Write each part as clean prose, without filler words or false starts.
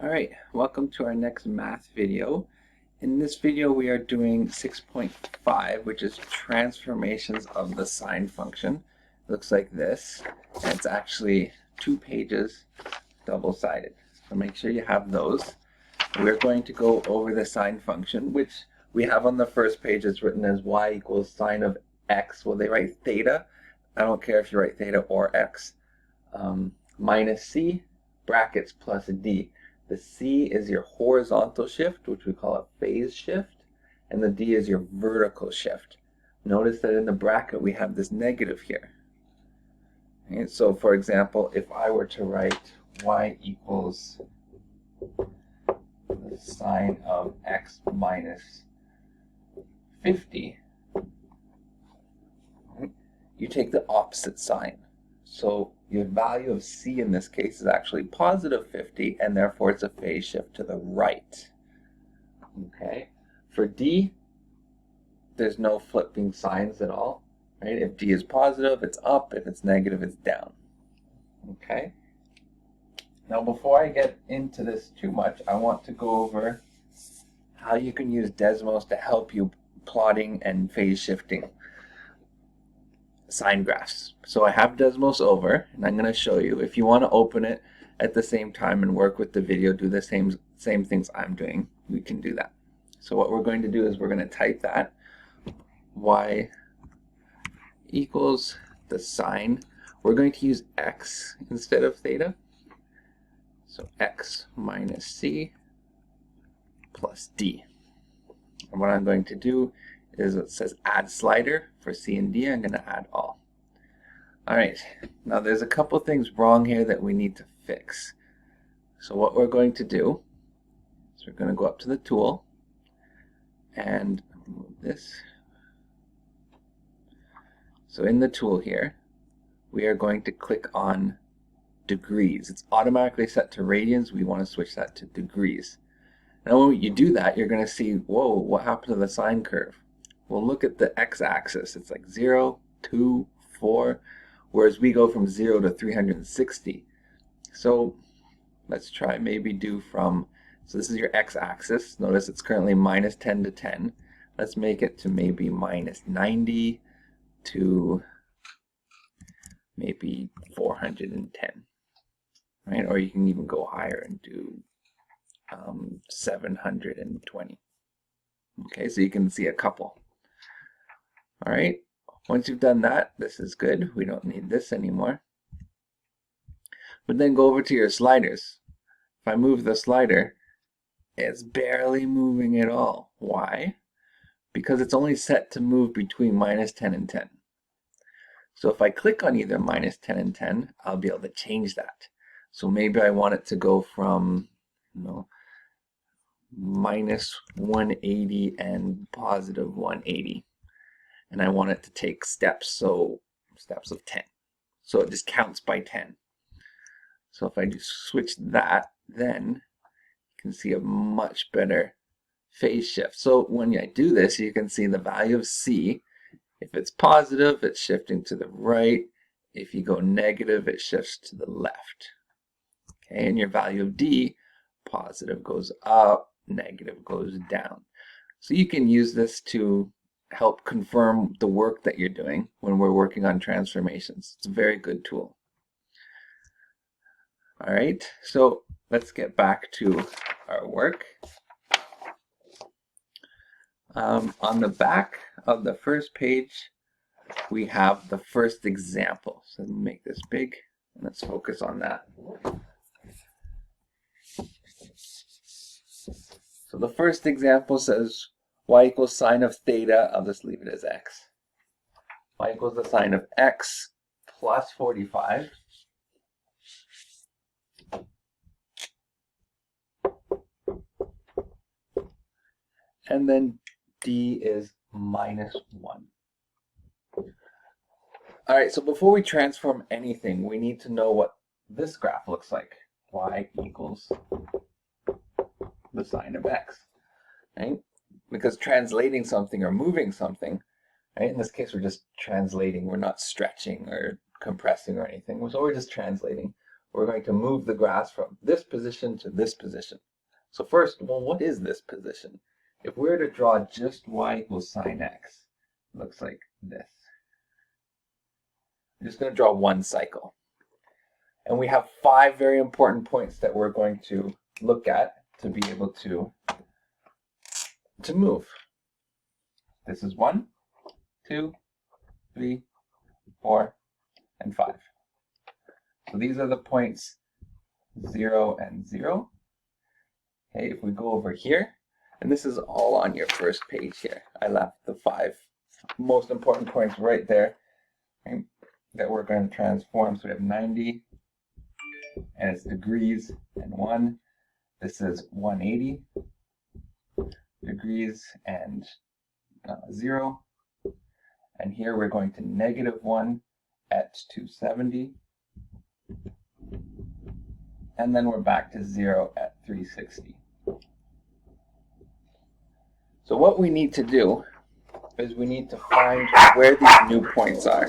Alright, welcome to our next math video. In this video we are doing 6.5, which is transformations of the sine function. It looks like this, and it's actually 2 pages, double-sided. So make sure you have those. We're going to go over the sine function, which we have on the first page. It's written as y equals sine of x. Well, they write theta. I don't care if you write theta or x. Minus c, brackets plus d. The c is your horizontal shift, which we call a phase shift, and the d is your vertical shift. Notice that in the bracket we have this negative here. And so, for example, if I were to write y equals the sine of x minus 50, you take the opposite sign. So your value of c in this case is actually positive 50, and therefore it's a phase shift to the right. Okay. For d, there's no flipping signs at all. Right? If d is positive, it's up. If it's negative, it's down. Okay. Now, before I get into this too much, I want to go over how you can use Desmos to help you plotting and phase shifting sine graphs. So I have Desmos over, and I'm going to show you. If you want to open it at the same time and work with the video, do the same things I'm doing, we can do that. So what we're going to do is we're going to type that y equals the sine. We're going to use x instead of theta. So x minus c plus d. And what I'm going to do is, it says add slider for c and d. I'm going to add all. Alright, now there's a couple things wrong here that we need to fix. So what we're going to do is we're going to go up to the tool and move this. So in the tool here, we are going to click on degrees. It's automatically set to radians. We want to switch that to degrees. Now when you do that, you're going to see, whoa, what happened to the sine curve? Well, look at the x-axis. It's like 0, 2, 4, whereas we go from 0 to 360. So let's try maybe do from, so this is your x-axis. Notice it's currently minus 10 to 10. Let's make it to maybe minus 90 to maybe 410. Right? Or you can even go higher and do 720. Okay, so you can see a couple. All right, once you've done that, this is good. We don't need this anymore. But then go over to your sliders. If I move the slider, it's barely moving at all. Why? Because it's only set to move between minus 10 and 10. So if I click on either minus 10 and 10, I'll be able to change that. So maybe I want it to go from, minus 180 and positive 180. And I want it to take steps, so steps of 10. So it just counts by 10. So if I just switch that, then you can see a much better phase shift. So when I do this, you can see the value of c. If it's positive, it's shifting to the right. If you go negative, it shifts to the left. Okay, and your value of d, positive goes up, negative goes down. So you can use this to help confirm the work that you're doing when we're working on transformations. It's a very good tool. All right, so let's get back to our work. On the back of the first page, we have the first example. So let me make this big, and let's focus on that. So the first example says y equals sine of theta. I'll just leave it as x. Y equals the sine of x plus 45. And then d is minus 1. All right, so before we transform anything, we need to know what this graph looks like. Y equals the sine of x, right? Because translating something or moving something, right? In this case, we're just translating. We're not stretching or compressing or anything. So we're just translating. we're going to move the graphs from this position to this position. So first, well, what is this position? If we were to draw just y equals sine x, it looks like this. I'm just going to draw one cycle. And we have 5 very important points that we're going to look at to be able to move. This is 1, 2, 3, 4, and 5. So these are the points 0 and 0. Okay, if we go over here, and this is all on your first page here. I left the 5 most important points right there, right, that we're going to transform. So we have 90, and it's degrees and 1. This is 180 degrees and 0. And here we're going to -1 at 270. And then we're back to 0 at 360. So what we need to do is we need to find where these new points are.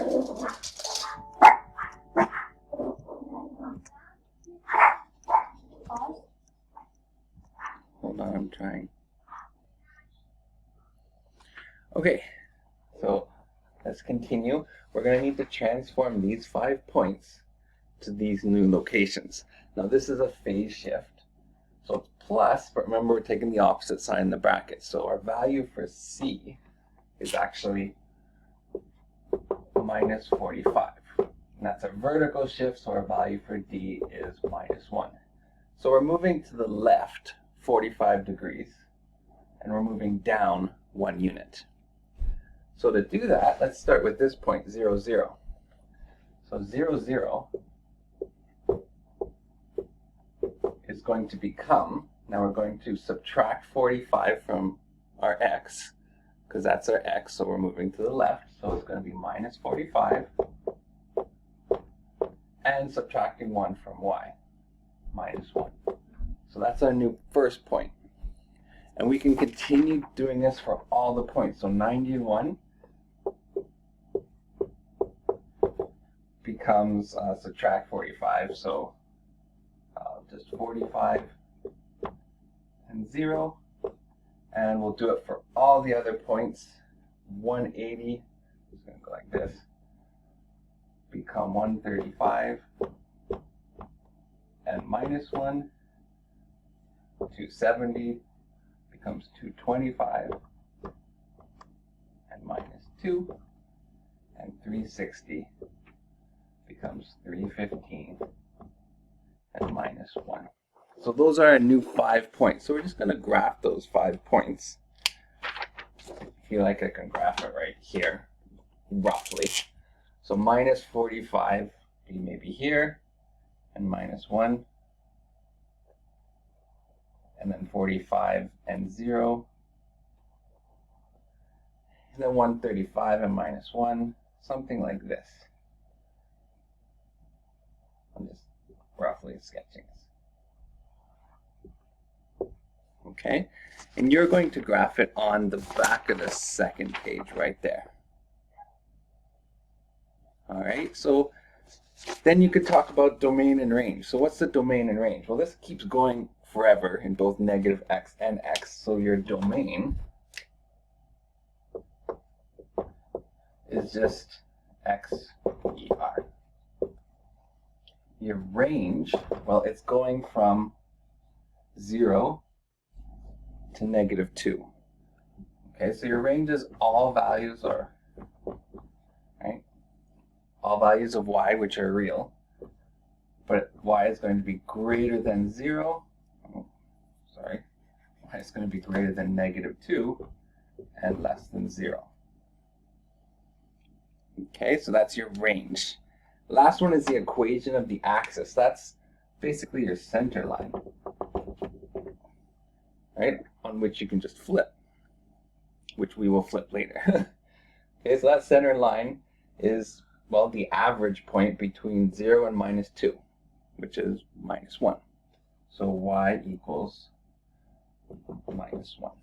Hold on, I'm trying. Okay, so let's continue. We're going to need to transform these 5 points to these new locations. Now this is a phase shift. So it's plus, but remember we're taking the opposite sign in the bracket. So our value for C is actually -45. And that's a vertical shift, so our value for D is -1. So we're moving to the left 45 degrees, and we're moving down 1 unit. So to do that, let's start with this point, 0, 0. So 0, 0 is going to become, now we're going to subtract 45 from our x, because that's our x, so we're moving to the left, so it's going to be -45, and subtracting 1 from y, -1. So that's our new first point. And we can continue doing this for all the points. So 91 becomes subtract 45, so just 45 and 0. And we'll do it for all the other points. 180 is going to go like this, become 135 and -1. 270 becomes 225 and -2. And 360 becomes 315 and -1. So those are our new 5 points. So we're just going to graph those 5 points. I feel like I can graph it right here, roughly. So -45 be maybe here, and -1. And then 45 and 0. And then 135 and -1. Something like this. I'm just roughly sketching this. Okay, and you're going to graph it on the back of the second page right there. All right, so then you could talk about domain and range. So what's the domain and range? Well, this keeps going forever in both -x and x. So your domain is just x er. Your range, well, it's going from 0 to -2. Okay, so your range is all values are, right? All values of y which are real, but y is going to be greater than 0. Oh, sorry, y is going to be greater than -2 and less than 0. Okay, so that's your range. Last one is the equation of the axis. That's basically your center line, right? On which you can just flip, which we will flip later. Okay, so that center line is, well, the average point between 0 and -2, which is -1. So y equals -1.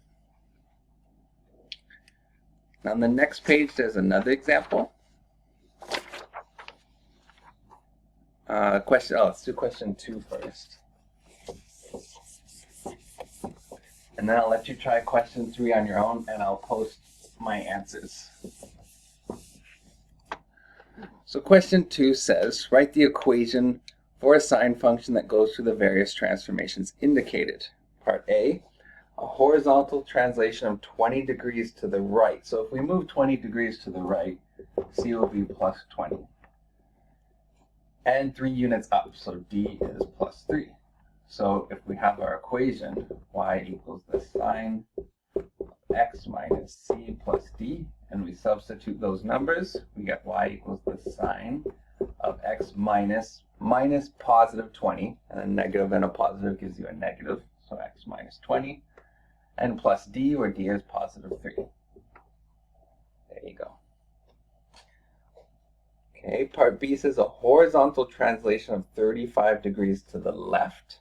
Now on the next page, there's another example. Let's do question 2 first. And then I'll let you try question 3 on your own, and I'll post my answers. So question 2 says, write the equation for a sine function that goes through the various transformations indicated. Part A, a horizontal translation of 20 degrees to the right. So if we move 20 degrees to the right, C will be plus 20. And 3 units up, so D is plus 3. So if we have our equation, y equals the sine of x minus c plus d, and we substitute those numbers, we get y equals the sine of x minus positive 20, and a negative and a positive gives you a negative, so x minus 20, and plus d, where d is positive 3. There you go. Okay, part B says a horizontal translation of 35 degrees to the left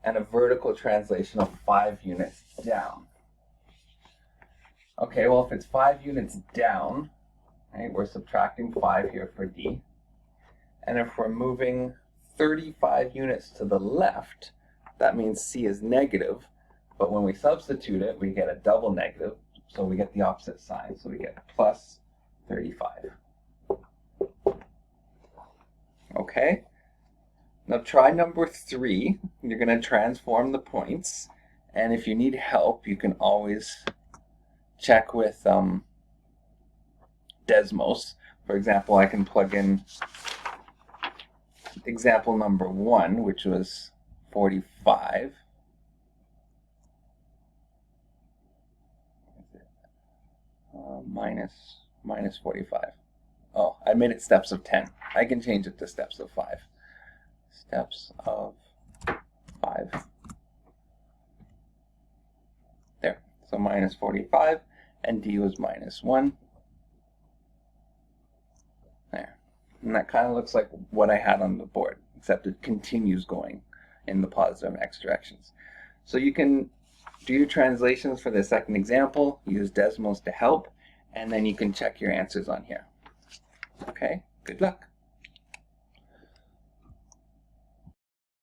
and a vertical translation of 5 units down. Okay, well, if it's 5 units down, right, we're subtracting 5 here for D. And if we're moving 35 units to the left, that means C is negative. But when we substitute it, we get a double negative, so we get the opposite sign. So we get plus 35. Okay? Now try number 3. You're going to transform the points. And if you need help, you can always check with Desmos. For example, I can plug in example number 1, which was 45. Minus 45. Oh, I made it steps of 10. I can change it to steps of 5. Steps of 5. There. So minus 45, and D was minus 1. There. And that kind of looks like what I had on the board, except it continues going in the positive x directions. So you can do your translations for the second example, use Desmos to help, and then you can check your answers on here. Okay, good luck.